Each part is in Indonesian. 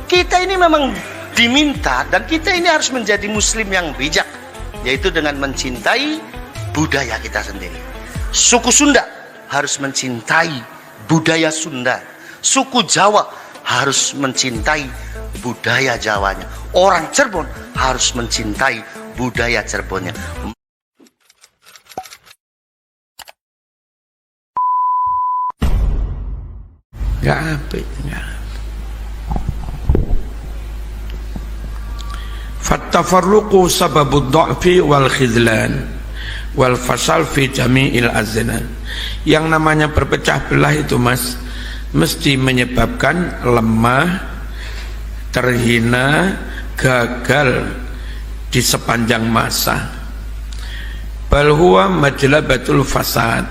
Kita ini memang diminta, dan kita ini harus menjadi muslim yang bijak, yaitu dengan mencintai budaya kita sendiri. Suku Sunda harus mencintai budaya Sunda. Suku Jawa harus mencintai budaya Jawanya. Orang Cirebon harus mencintai budaya Cirebonnya. Gak apik, gak. Fattafarruqu sababud dha'fi wal khidlan wal fasal fi jami'il aznan. Yang namanya berpecah belah itu Mas, mesti menyebabkan lemah, terhina, gagal di sepanjang masa. Bal huwa majlabatul fasad.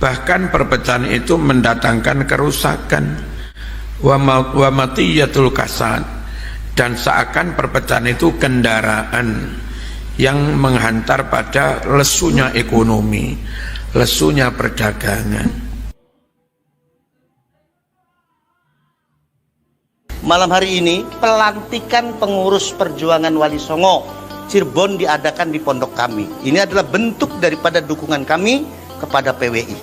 Bahkan perpecahan itu mendatangkan kerusakan. Wa matiyatul kasad. Dan seakan perpecahan itu kendaraan yang menghantar pada lesunya ekonomi, lesunya perdagangan. Malam hari ini pelantikan pengurus perjuangan Wali Songo Cirebon diadakan di pondok kami. Ini adalah bentuk daripada dukungan kami kepada PWI.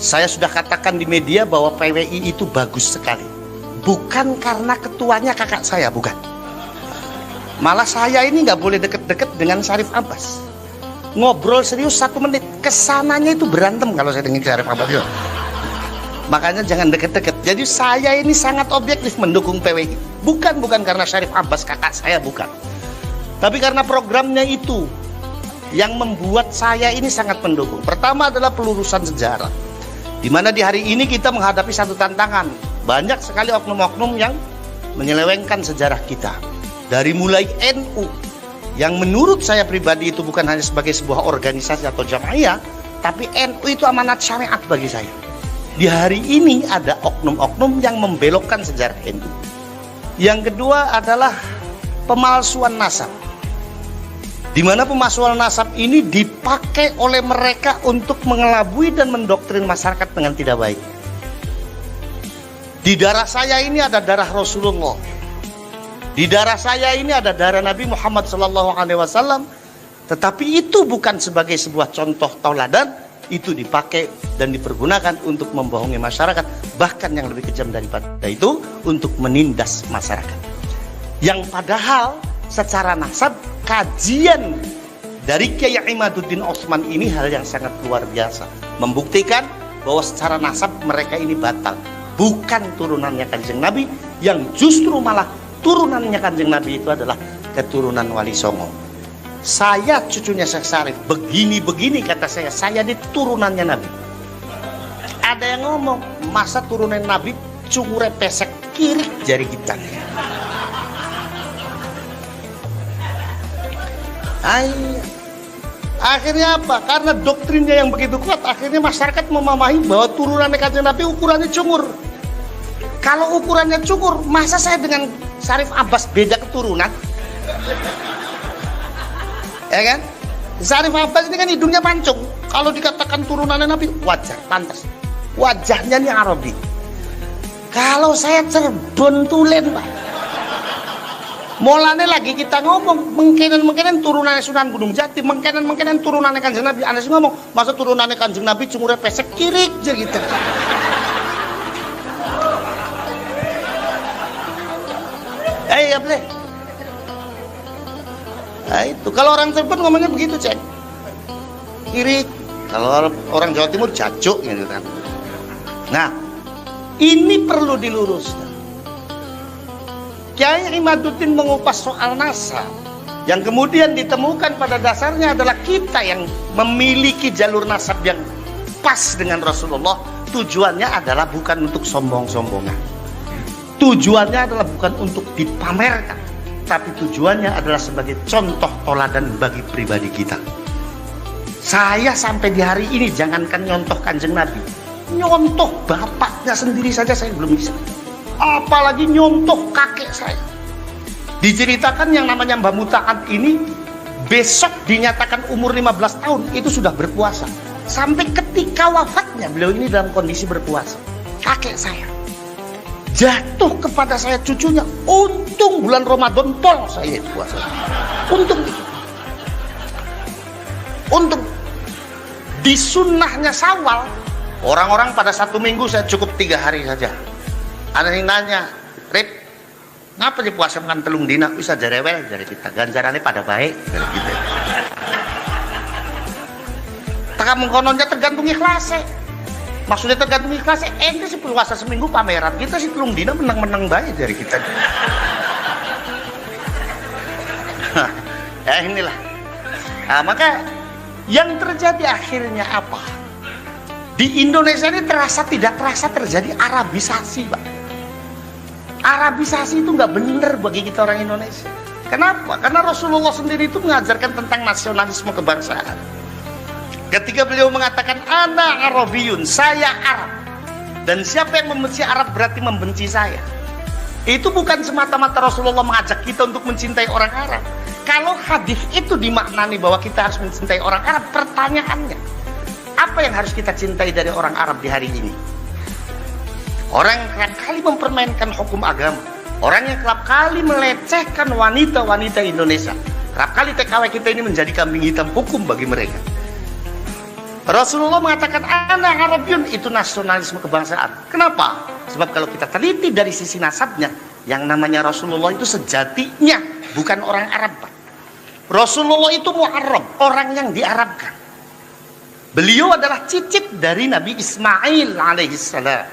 Saya sudah katakan di media bahwa PWI itu bagus sekali. Bukan karena ketuanya kakak saya, bukan. Malah saya ini nggak boleh deket-deket dengan Syarif Abbas. Ngobrol serius 1 menit, kesananya itu berantem kalau saya dengan Syarif Abbas. Makanya jangan deket-deket. Jadi saya ini sangat objektif mendukung PWI. Bukan karena Syarif Abbas kakak saya, bukan. Tapi karena programnya itu yang membuat saya ini sangat mendukung. Pertama adalah pelurusan sejarah, di mana di hari ini kita menghadapi satu tantangan. Banyak sekali oknum-oknum yang menyelewengkan sejarah kita. Dari mulai NU, yang menurut saya pribadi itu bukan hanya sebagai sebuah organisasi atau jamaah, tapi NU itu amanat syariat bagi saya. Di hari ini ada oknum-oknum yang membelokkan sejarah NU. Yang kedua adalah pemalsuan nasab, di mana pemalsuan nasab ini dipakai oleh mereka untuk mengelabui dan mendoktrin masyarakat dengan tidak baik. Di darah saya ini ada darah Rasulullah. Di darah saya ini ada darah Nabi Muhammad SAW. Tetapi itu bukan sebagai sebuah contoh tauladan. Itu dipakai dan dipergunakan untuk membohongi masyarakat. Bahkan yang lebih kejam daripada itu, untuk menindas masyarakat. Yang padahal secara nasab, kajian dari Kiai Imaduddin Osman ini hal yang sangat luar biasa. Membuktikan bahwa secara nasab mereka ini batal. Bukan turunannya Kanjeng Nabi, yang justru malah turunannya Kanjeng Nabi itu adalah keturunan Wali Songo. Saya cucunya Syekh Syarif, begini-begini kata saya di turunannya Nabi. Ada yang ngomong, masa turunan Nabi cungure pesek kiri jari kita. Akhirnya apa? Karena doktrinnya yang begitu kuat, akhirnya masyarakat memahami bahwa turunannya Kanjeng Nabi ukurannya cungur. Kalau ukurannya cungur, masa saya dengan Syarif Abbas beda keturunan? Ya kan? Syarif Abbas ini kan hidungnya pancung. Kalau dikatakan turunannya Nabi, wajar, pantas. Wajahnya ini Arabi. Kalau saya Cirebon Tulen, Pak. Mulane lagi kita ngomong mungkinan turunannya Sunan Gunung Jati, mungkinan turunannya Kanjeng Nabi. Anas ngomong, masa turunannya Kanjeng Nabi cungure pesek kirik aja gitu. Ya boleh. Nah, itu kalau orang Cirebon ngomongnya begitu, cek. Kirik. Kalau orang Jawa Timur jajuk gitu kan. Nah, ini perlu diluruskan. Kiai Imaduddin mengupas soal nasab, yang kemudian ditemukan pada dasarnya adalah kita yang memiliki jalur nasab yang pas dengan Rasulullah. Tujuannya adalah bukan untuk sombong-sombongan, tujuannya adalah bukan untuk dipamerkan, tapi tujuannya adalah sebagai contoh toladan bagi pribadi kita. Saya sampai di hari ini jangankan nyontoh Kanjeng Nabi, nyontoh bapaknya sendiri saja saya belum bisa, apalagi nyontoh kakek saya. Diceritakan yang namanya Mbah Muta'ad ini besok dinyatakan umur 15 tahun itu sudah berpuasa. Sampai ketika wafatnya beliau ini dalam kondisi berpuasa. Kakek saya. jatuh kepada saya cucunya. Untung bulan Ramadan pol saya itu puasa. Untung di sunnahnya Syawal, orang-orang pada 1 minggu, saya cukup 3 hari saja. Ada yang nanya, Rip, ngapa di puasa makan telung dina? Bisa jarewel dari kita, ganjarannya pada baik dari kita. Teka mengkononnya tergantung ikhlasnya. Maksudnya tergantung ikhlasnya. Ente sih puasa seminggu pameran, kita sih telung dina menang-menang baik dari kita. Ya inilah. Nah, maka yang terjadi akhirnya apa? Di Indonesia ini tidak terasa terjadi Arabisasi, Pak. Arabisasi itu nggak benar bagi kita orang Indonesia. Kenapa? Karena Rasulullah sendiri itu mengajarkan tentang nasionalisme kebangsaan. Ketika beliau mengatakan ana Arabiyun, saya Arab, dan siapa yang membenci Arab berarti membenci saya. Itu bukan semata-mata Rasulullah mengajak kita untuk mencintai orang Arab. Kalau hadis itu dimaknani bahwa kita harus mencintai orang Arab, pertanyaannya, apa yang harus kita cintai dari orang Arab di hari ini? Orang yang kerap kali mempermainkan hukum agama, orang yang kerap kali melecehkan wanita-wanita Indonesia, kerap kali TKW kita ini menjadi kambing hitam hukum bagi mereka. Rasulullah mengatakan ana Arabiyun, itu nasionalisme kebangsaan. Kenapa? Sebab kalau kita teliti dari sisi nasabnya, yang namanya Rasulullah itu sejatinya bukan orang Arab, Pak. Rasulullah itu mu'arrab, orang yang diarabkan. Beliau adalah cicit dari Nabi Ismail alaihissalam.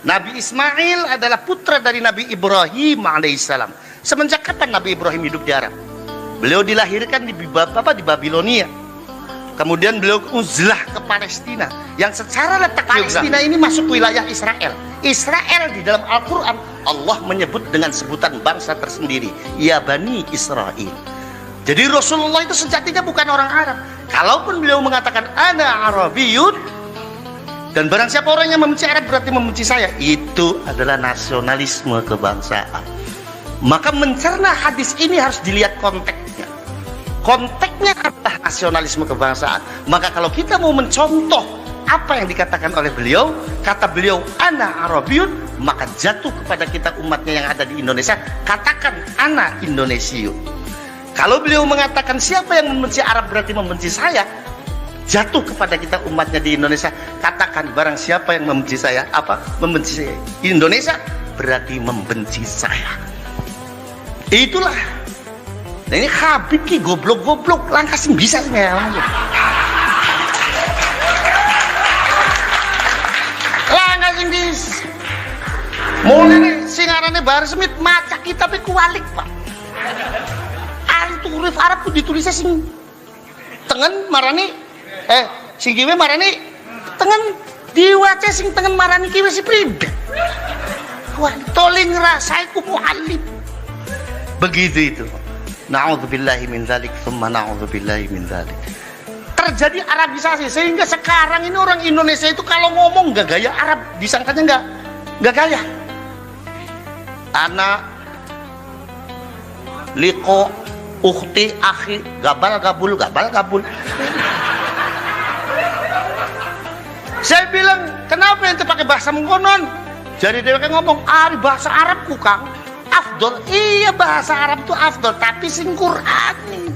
Nabi Ismail adalah putra dari Nabi Ibrahim alaihissalam. Semenjak kapan Nabi Ibrahim hidup di Arab? Beliau dilahirkan di Babilonia. Kemudian beliau uzlah ke Palestina, yang secara letak Palestina ini masuk wilayah Israel. Israel di dalam Al-Quran Allah menyebut dengan sebutan bangsa tersendiri, ya Bani Israel. Jadi Rasulullah itu sejatinya bukan orang Arab. Kalaupun beliau mengatakan ana Arabiyun, dan barang siapa orang yang membenci Arab berarti membenci saya, itu adalah nasionalisme kebangsaan. Maka mencerna hadis ini harus dilihat konteksnya. Konteksnya adalah nasionalisme kebangsaan. Maka kalau kita mau mencontoh apa yang dikatakan oleh beliau, kata beliau ana Arabiyun, maka jatuh kepada kita umatnya yang ada di Indonesia, katakan ana Indonesiun. Kalau beliau mengatakan siapa yang membenci Arab berarti membenci saya, jatuh kepada kita umatnya di Indonesia, katakan barang siapa yang membenci saya, membenci saya Indonesia berarti membenci saya. Itulah. Nah ini Habib ki goblok-goblok, langkah sing bisa sih ya. Langkah sing bis. Mulai sing arane Bahar Smith maca kitab kualik, Pak. Itu huruf Arab tuh ditulisnya sing tengen marani sing kiwe marani tengen, diwaca sing tengen marani kiwe si prida. Wah, toling rasaiku mu'allim. Begitu itu. Na'udzubillahi min dzalik, tsumma na'udzubillahi min dzalik. Terjadi Arabisasi sehingga sekarang ini orang Indonesia itu kalau ngomong gak gaya Arab, disangkanya gak gaya. Anak liko ukhti akhi gabal gabul. Saya bilang, kenapa ente pakai bahasa mengkonon? Jadi dia ngomong, bahasa Arab Kang afdol. Iya, bahasa Arab itu afdol, tapi sing Quran nih.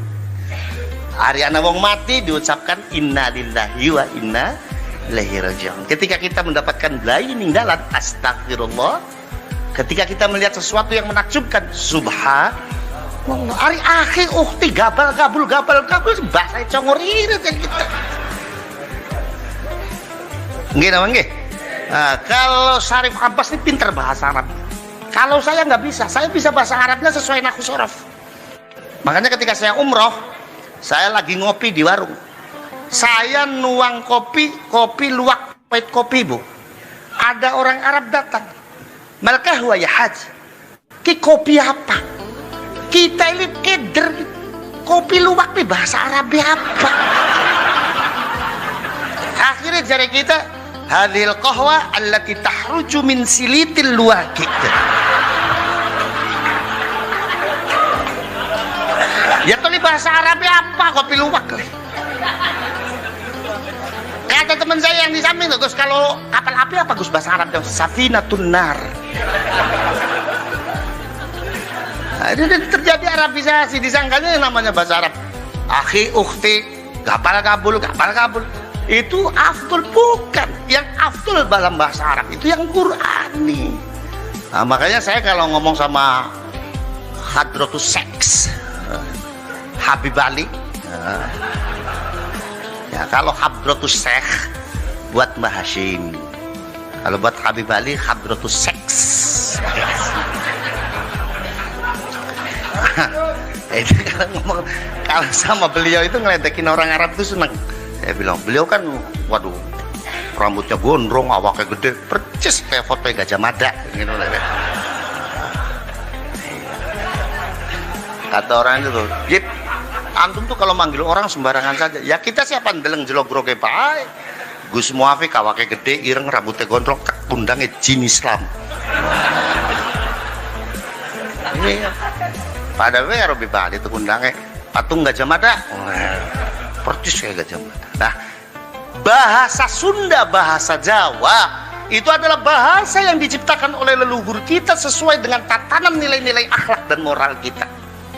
Hari ana wong mati diucapkan inna lillahi wa inna ilaihi raji'un. Ketika kita mendapatkan belai ninggalan, astagfirullah. Ketika kita melihat sesuatu yang menakjubkan, subhanallah. Ari akhi ukhti gabal gabul bahasa congor irit kita. Nggih nama nggih. Nah, kalau Syarif Abbas ini pintar bahasa Arab. Kalau saya nggak bisa, saya bisa bahasa Arabnya sesuai nahwu sorof. Makanya ketika saya umroh, saya lagi ngopi di warung. Saya nuang kopi luwak pahit kopi, Bu. Ada orang Arab datang. Malkah huwa ya haji? Ki kopi apa? Kita ini keder, kopi luwak nih bahasa Arab apa? Akhirnya jari kita hadhil qahwa allati tahruju min silitil luwaki. Ya tuli bahasa Arabnya apa kopi luwak? Kata teman teman saya yang di samping tuh, Gus, kalau kapal api apa Gus bahasa Arabnya? Safinatun nar. Nah, ini terjadi Arabisasi, disangkanya yang namanya bahasa Arab. Akhi, ukhti, kapal kabul. Itu afdol, bukan. Yang afdol dalam bahasa Arab itu yang Qur'ani. Nah, makanya saya kalau ngomong sama Hadratus Seks, Habib Ali, ya kalau Hadratus Syekh buat Mbah Hashim, kalau buat Habib Ali Hadratus Seks. Itu kalau ngomong, kalau sama beliau itu ngeledekin orang Arab itu seneng. Saya bilang, beliau kan waduh, rambutnya gondrong, awaknya gede, percis kayak foto Gajah Mada gitu. Kata orang itu, Jip, antum tuh kalau manggil orang sembarangan saja. Ya kita siapa ndeleng jelogrognya bae. Gus Muafik awake gede, ireng, rambutnya gondrong, kundangnya jin Islam. Iya. Padahal ya Robi Bali itu kundangnya patung Gajah Mada. Percis kayak Gajah Mada. Nah, bahasa Sunda, bahasa Jawa itu adalah bahasa yang diciptakan oleh leluhur kita sesuai dengan tatanan nilai-nilai akhlak dan moral kita.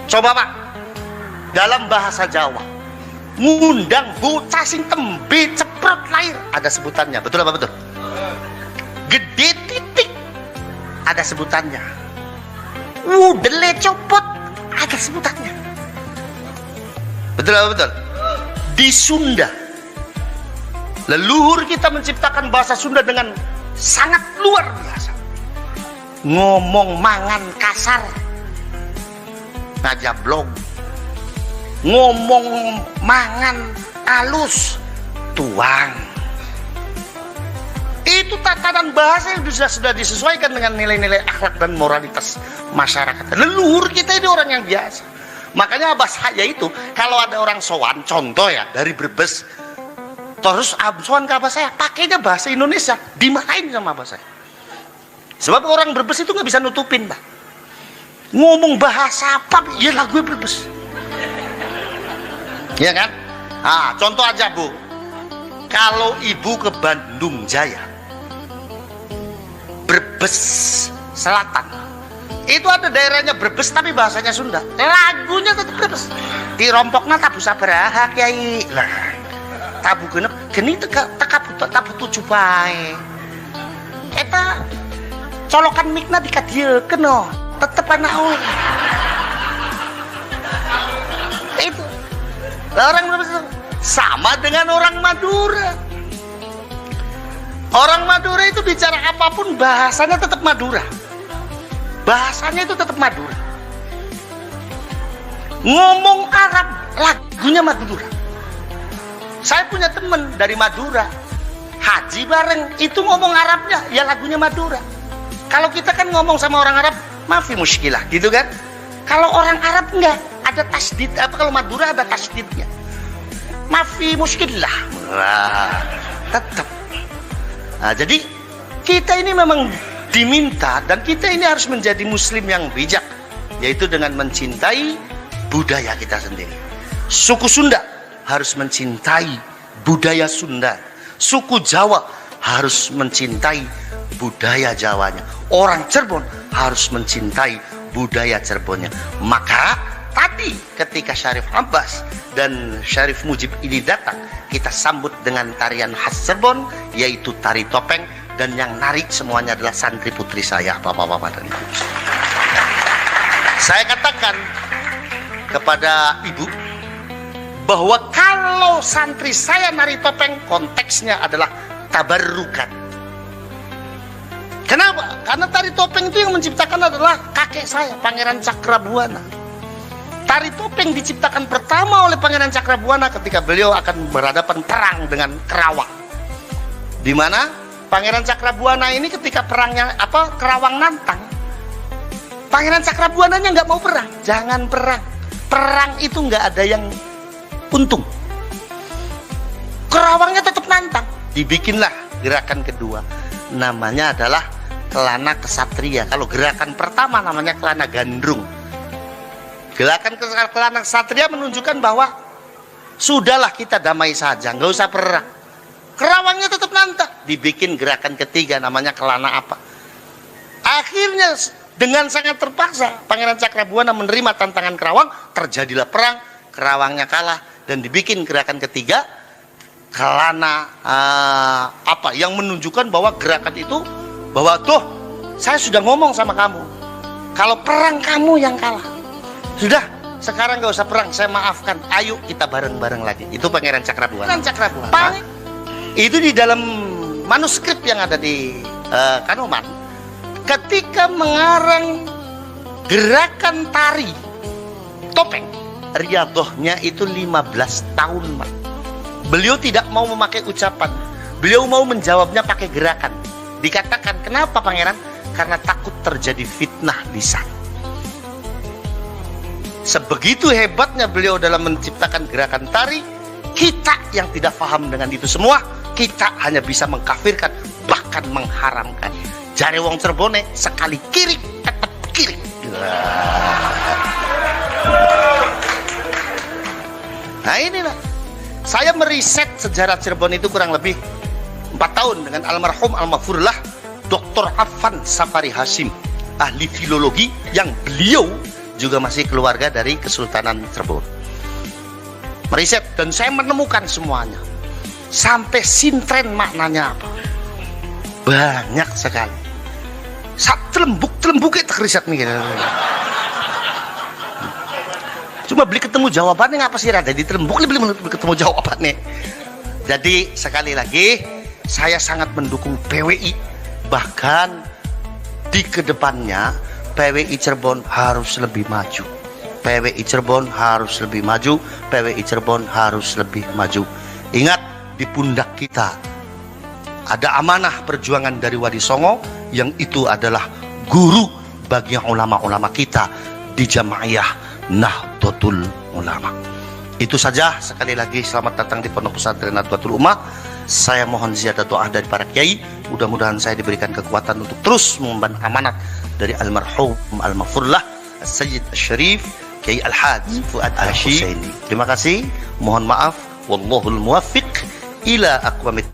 Coba Pak, dalam bahasa Jawa, ngundang bocah sing tembe ceprot lahir, ada sebutannya, betul apa betul? Gede titik, ada sebutannya. Wudele copot, ada sebutannya. Betul apa betul? Di Sunda, leluhur kita menciptakan bahasa Sunda dengan sangat luar biasa. Ngomong mangan kasar, ngajablog. Ngomong mangan alus, tuang. Itu tatanan bahasa yang sudah disesuaikan dengan nilai-nilai akhlak dan moralitas masyarakat. Leluhur kita ini orang yang biasa. Makanya abah saya itu, kalau ada orang sowan, contoh ya, dari Brebes, terus sowan ke abah saya, pakainya bahasa Indonesia, dimarahin sama abah saya. Sebab orang Brebes itu nggak bisa nutupin, Pak. Ngomong bahasa apa, ya lagu Brebes. Iya kan? Ah, contoh aja Bu, kalau ibu ke Bandung Jaya, Brebes Selatan, itu ada daerahnya Brebes tapi bahasanya Sunda, lagunya tetap Brebes. Di rompokna tabu sabaraha Kiai, lah tabu genep geni teka butuh bae. Eta colokan mikna dikadiekeun no, tetep anak itu. Orang Brebes itu sama dengan orang Madura. Orang Madura itu bicara apapun bahasanya tetap Madura. Bahasanya itu tetap Madura. Ngomong Arab, lagunya Madura. Saya punya teman dari Madura, haji bareng, itu ngomong Arabnya, ya lagunya Madura. Kalau kita kan ngomong sama orang Arab, maafi muskilah, gitu kan? Kalau orang Arab enggak, ada tasdid, apa kalau Madura ada tasdidnya. Maafi muskilah. Nah, tetap. Nah, jadi kita ini memang diminta, dan kita ini harus menjadi muslim yang bijak, yaitu dengan mencintai budaya kita sendiri. Suku Sunda harus mencintai budaya Sunda, suku Jawa harus mencintai budaya Jawanya, orang Cirebon harus mencintai budaya Cirebonnya. Maka tadi ketika Syarif Abbas dan Syarif Mujib ini datang, kita sambut dengan tarian khas Cirebon, yaitu tari topeng. Dan yang narik semuanya adalah santri putri saya, bapak-bapak dan ibu. Saya katakan kepada ibu bahwa kalau santri saya nari topeng, konteksnya adalah tabarrukan. Kenapa? Karena tari topeng itu yang menciptakan adalah kakek saya, Pangeran Cakrabuana. Tari topeng diciptakan pertama oleh Pangeran Cakrabuana ketika beliau akan berhadapan perang dengan Kerawang. Di mana Pangeran Cakrabuana ini ketika perangnya Kerawang nantang, Pangeran Cakrabuananya nggak mau perang. Jangan perang. Perang itu nggak ada yang untung. Kerawangnya tetap nantang. Dibikinlah gerakan kedua. Namanya adalah Kelana Kesatria. Kalau gerakan pertama namanya Kelana Gandrung. Gerakan Kelana Kesatria menunjukkan bahwa sudahlah kita damai saja, nggak usah perang. Kerawangnya tetap nantang. Dibikin gerakan ketiga namanya Kelana apa. Akhirnya dengan sangat terpaksa Pangeran Cakrabuana menerima tantangan Kerawang, terjadilah perang, Kerawangnya kalah dan dibikin gerakan ketiga Kelana apa yang menunjukkan bahwa gerakan itu bahwa tuh saya sudah ngomong sama kamu, kalau perang kamu yang kalah. Sudah, sekarang gak usah perang, saya maafkan. Ayo kita bareng-bareng lagi. Itu Pangeran Cakrabuana. Pangeran Cakrabuana itu di dalam manuskrip yang ada di Kanoman, ketika mengarang gerakan tari topeng, riadohnya itu 15 tahun, Pak. Beliau tidak mau memakai ucapan, beliau mau menjawabnya pakai gerakan. Dikatakan, kenapa Pangeran? Karena takut terjadi fitnah di sana. Sebegitu hebatnya beliau dalam menciptakan gerakan tari, kita yang tidak paham dengan itu semua, kita hanya bisa mengkafirkan, bahkan mengharamkan. Jare wong Cirebone sekali kirik tetap kirik. Nah inilah, saya meriset sejarah Cirebon itu kurang lebih 4 tahun dengan almarhum almarhumlah Dr. Affan Safari Hasim, ahli filologi yang beliau juga masih keluarga dari Kesultanan Cirebon. Meriset dan saya menemukan semuanya. Sampai sintren maknanya apa. Banyak sekali. Sak telembuk itu riset nih. Cuma beli ketemu jawabannya ngapa sih Rada? Di telembuk beli ketemu jawabannya. Jadi sekali lagi saya sangat mendukung PWI. Bahkan di kedepannya PWI Cirebon harus lebih maju. PWI Cirebon harus lebih maju. PWI Cirebon harus lebih maju. Ingat, di pundak kita ada amanah perjuangan dari Wali Songo, yang itu adalah guru bagi ulama-ulama kita di Jamaiyah Nahdlatul Ulama. Itu saja. Sekali lagi selamat datang di Pondok Pesantren Nahdlatul Ummah. Saya mohon ziyadah doa dari para kiai. Mudah-mudahan saya diberikan kekuatan untuk terus mengemban amanat dari almarhum almarhumlah Sayyid Syarif Kiai Al-Hajj Fuad Al-Husaini. Terima kasih. Mohon maaf. Wallahul muwaffiq ila aqwamit